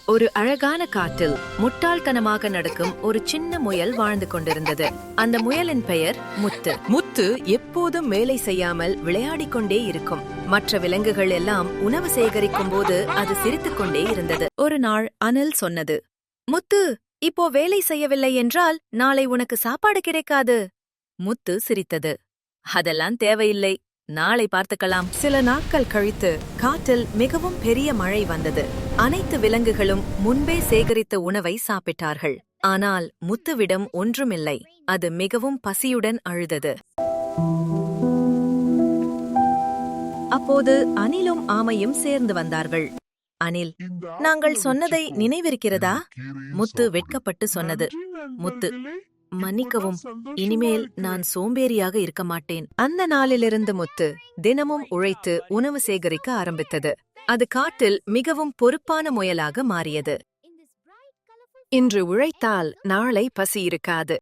ஒரு அழகான காட்டில் முட்டாள்தனமாக நடக்கும் ஒரு சின்ன முயல் வாழ்ந்து கொண்டிருந்தது. அந்த முயலின் பெயர் முத்து. முத்து எப்போதும் வேலை செய்யாமல் விளையாடிக் கொண்டே இருக்கும். மற்ற விலங்குகள் எல்லாம் உணவு சேகரிக்கும் போது அது சிரித்துக் கொண்டே இருந்தது. ஒரு நாள் அணில் சொன்னது, முத்து, இப்போ வேலை செய்யவில்லை என்றால் நாளை உனக்கு சாப்பாடு கிடைக்காது. முத்து சிரித்தது, அதெல்லாம் தேவையில்லை, நாளை பார்த்துக்கலாம். சில நாட்கள் கழித்து காட்டில் மிகவும் பெரிய மழை வந்தது. அனைத்து விலங்குகளும் முன்பே சேகரித்த உணவை சாப்பிட்டார்கள். ஆனால் முத்துவிடம் ஒன்றுமில்லை. அது மிகவும் பசியுடன் அழுதது. அப்போது அணிலும் ஆமையும் சேர்ந்து வந்தார்கள். அணில், நாங்கள் சொன்னதை நினைவிருக்கிறதா? முத்து வெட்கப்பட்டு சொன்னது. முத்து, மன்னிக்கவும், இனிமேல் நான் சோம்பேறியாக இருக்க மாட்டேன். அந்த நாளிலிருந்து முத்து தினமும் உழைத்து உணவு சேகரிக்க ஆரம்பித்தது. அது காட்டில் மிகவும் பொறுப்பான முயலாக மாறியது. இன்று உழைத்தால் நாளை பசி இருக்காது.